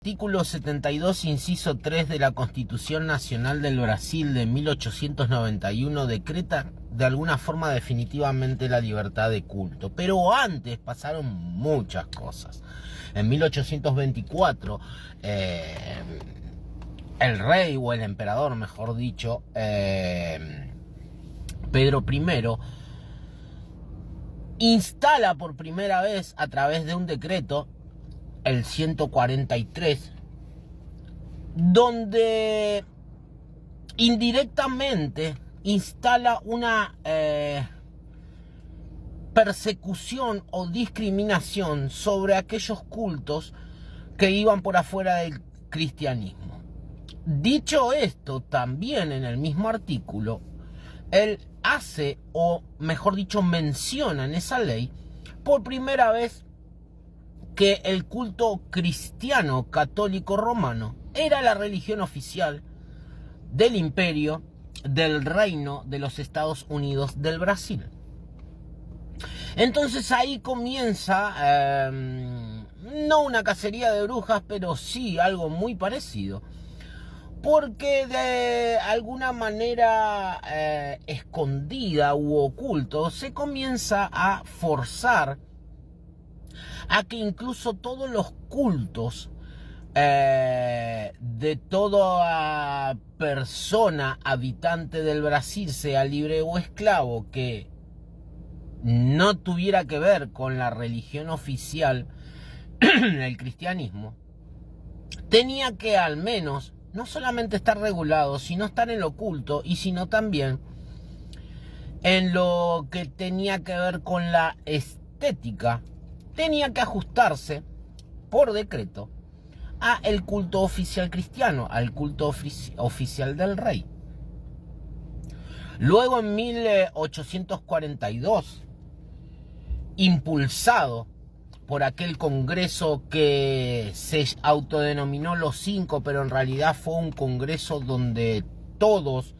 artículo 72, inciso 3 de la Constitución Nacional del Brasil de 1891 decreta de alguna forma definitivamente la libertad de culto. Pero antes pasaron muchas cosas. En 1824, el rey, o el emperador, mejor dicho, Pedro I, instala por primera vez a través de un decreto, el 143, donde indirectamente instala una persecución o discriminación sobre aquellos cultos que iban por afuera del cristianismo. Dicho esto, también en el mismo artículo, él hace, o mejor dicho, menciona en esa ley por primera vez que el culto cristiano católico romano era la religión oficial del imperio del reino de los Estados Unidos del Brasil. Entonces ahí comienza, no una cacería de brujas, pero sí algo muy parecido. Porque de alguna manera escondida u oculto se comienza a forzar a que incluso todos los cultos de toda persona habitante del Brasil, sea libre o esclavo, que no tuviera que ver con la religión oficial, el cristianismo, tenía que al menos no solamente estar regulado, sino estar en lo oculto, y sino también en lo que tenía que ver con la estética, tenía que ajustarse por decreto a el culto oficial cristiano, al culto oficial del rey. Luego en 1842, impulsado por aquel congreso que se autodenominó los 5, pero en realidad fue un congreso donde todos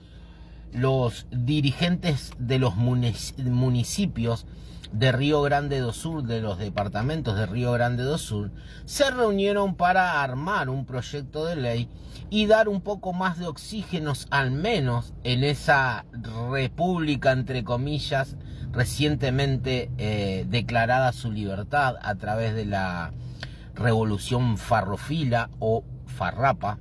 los dirigentes de los municipios de Río Grande do Sul, de los departamentos de Río Grande do Sul, se reunieron para armar un proyecto de ley y dar un poco más de oxígenos, al menos en esa república, entre comillas, recientemente declarada su libertad a través de la revolución farrofila o farrapa.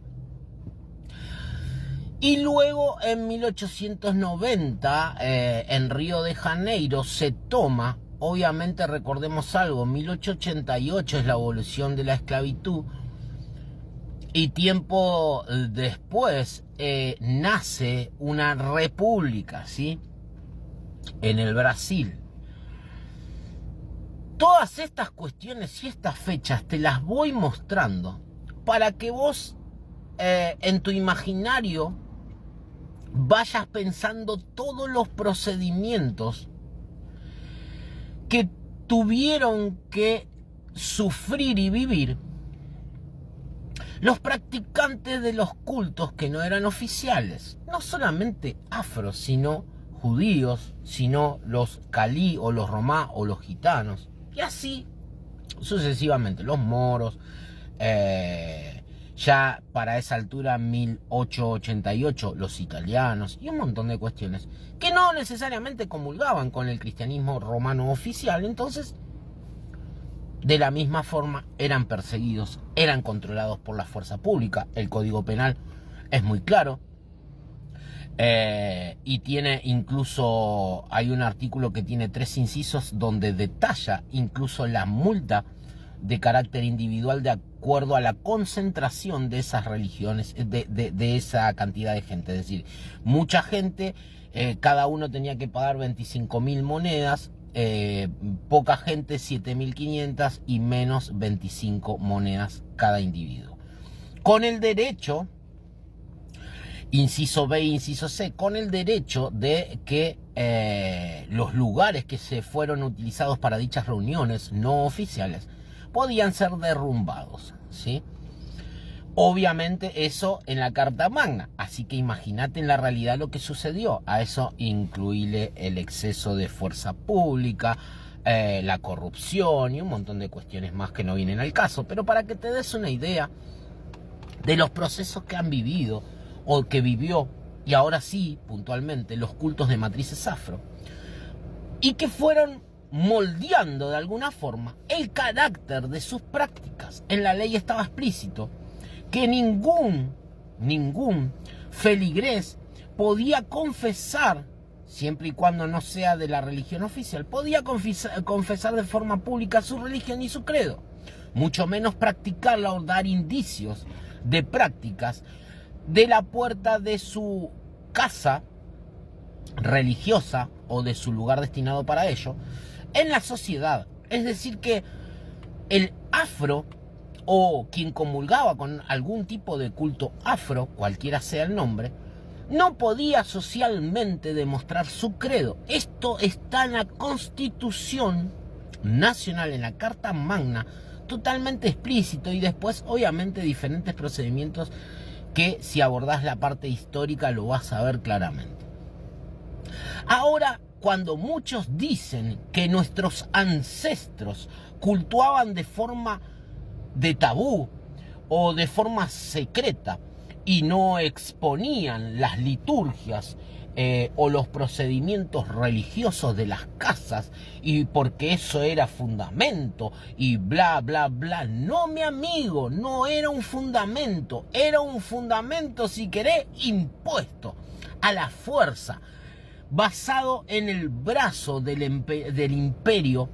Y luego en 1890 en Río de Janeiro se toma, obviamente recordemos algo, 1888 es la abolición de la esclavitud, y tiempo después nace una república, ¿sí?, en el Brasil. Todas estas cuestiones y estas fechas te las voy mostrando para que vos en tu imaginario vayas pensando todos los procedimientos que tuvieron que sufrir y vivir los practicantes de los cultos que no eran oficiales, no solamente afros, sino judíos, sino los calí o los romá o los gitanos, y así sucesivamente, los moros, ya para esa altura 1888 los italianos, y un montón de cuestiones que no necesariamente comulgaban con el cristianismo romano oficial. Entonces, de la misma forma, eran perseguidos, eran controlados por la fuerza pública. El Código Penal es muy claro, y tiene incluso, hay un artículo que tiene 3 incisos donde detalla incluso la multa de carácter individual de acuerdo a la concentración de esas religiones, de esa cantidad de gente. Es decir, mucha gente, cada uno tenía que pagar 25.000 monedas, poca gente 7.500, y menos 25 monedas cada individuo. Con el derecho, inciso B, inciso C, con el derecho de que los lugares que se fueron utilizados para dichas reuniones no oficiales podían ser derrumbados, ¿sí? Obviamente eso en la Carta Magna, así que imagínate en la realidad lo que sucedió. A eso incluirle el exceso de fuerza pública, la corrupción y un montón de cuestiones más que no vienen al caso. Pero para que te des una idea, de los procesos que han vivido o que vivió, y ahora sí, puntualmente, los cultos de matrices afro, y que fueron moldeando de alguna forma el carácter de sus prácticas. En la ley estaba explícito que ningún feligrés podía confesar, siempre y cuando no sea de la religión oficial, podía confesar de forma pública su religión y su credo, mucho menos practicarla o dar indicios de prácticas de la puerta de su casa religiosa o de su lugar destinado para ello en la sociedad. Es decir, que el afro o quien comulgaba con algún tipo de culto afro, cualquiera sea el nombre, no podía socialmente demostrar su credo. Esto está en la Constitución Nacional, en la Carta Magna, totalmente explícito, y después obviamente diferentes procedimientos que si abordás la parte histórica lo vas a ver claramente. Ahora, cuando muchos dicen que nuestros ancestros cultuaban de forma de tabú o de forma secreta y no exponían las liturgias o los procedimientos religiosos de las casas, y porque eso era fundamento y bla bla bla, no, mi amigo, no era un fundamento, era un fundamento, si querés, impuesto a la fuerza, basado en el brazo del imperio,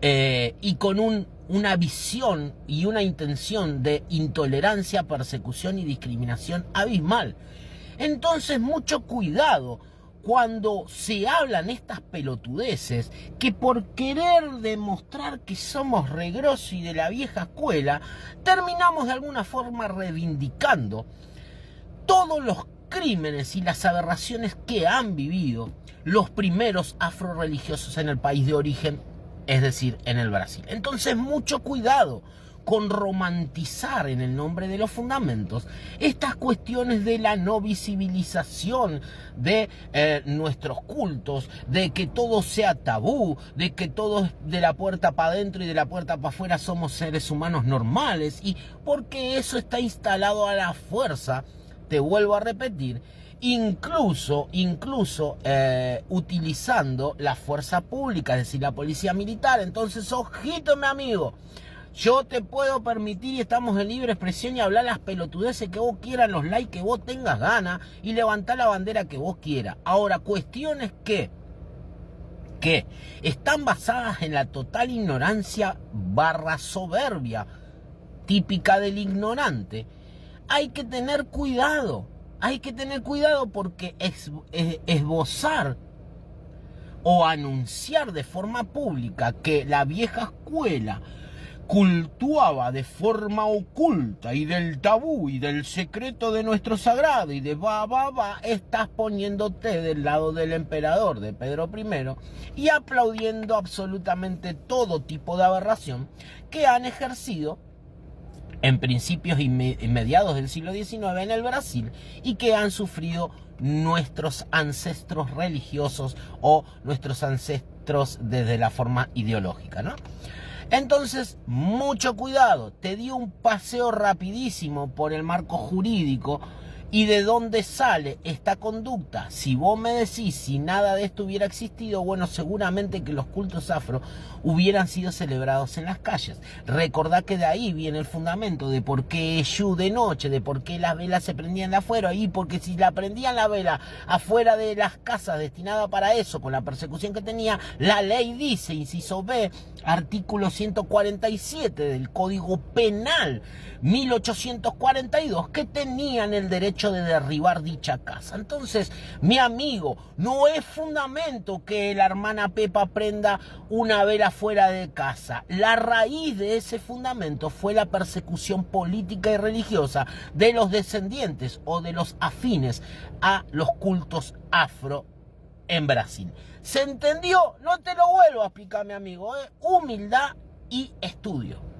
y con una visión y una intención de intolerancia, persecución y discriminación abismal. Entonces, mucho cuidado cuando se hablan estas pelotudeces, que por querer demostrar que somos regrosos y de la vieja escuela, terminamos de alguna forma reivindicando todos los crímenes y las aberraciones que han vivido los primeros afrorreligiosos en el país de origen, es decir, en el Brasil. Entonces, mucho cuidado con romantizar en el nombre de los fundamentos estas cuestiones de la no visibilización de nuestros cultos, de que todo sea tabú, de que todos de la puerta para adentro y de la puerta para afuera somos seres humanos normales, y porque eso está instalado a la fuerza, te vuelvo a repetir, incluso utilizando la fuerza pública, es decir, la policía militar. Entonces, ojito, mi amigo, yo te puedo permitir, y estamos en libre expresión, y hablar las pelotudeces que vos quieras, los likes que vos tengas ganas, y levantar la bandera que vos quieras. Ahora, cuestiones que están basadas en la total ignorancia / soberbia típica del ignorante, hay que tener cuidado. Hay que tener cuidado, porque esbozar o anunciar de forma pública que la vieja escuela cultuaba de forma oculta y del tabú y del secreto de nuestro sagrado y de estás poniéndote del lado del emperador, de Pedro I, y aplaudiendo absolutamente todo tipo de aberración que han ejercido en principios y mediados del siglo XIX en el Brasil, y que han sufrido nuestros ancestros religiosos o nuestros ancestros desde la forma ideológica, ¿no? Entonces, mucho cuidado. Te di un paseo rapidísimo por el marco jurídico y de dónde sale esta conducta. Si vos me decís si nada de esto hubiera existido, bueno, seguramente que los cultos afro hubieran sido celebrados en las calles. Recordá que de ahí viene el fundamento de por qué Eshu de noche, de por qué las velas se prendían de afuera, y porque si la prendían la vela afuera de las casas destinada para eso, con la persecución que tenía, la ley dice, inciso B, artículo 147 del Código Penal 1842, que tenían el derecho de derribar dicha casa. Entonces, mi amigo, no es fundamento que la hermana Pepa prenda una vela fuera de casa. La raíz de ese fundamento fue la persecución política y religiosa de los descendientes o de los afines a los cultos afro en Brasil. ¿Se entendió? No te lo vuelvo a explicar, mi amigo, Humildad y estudio.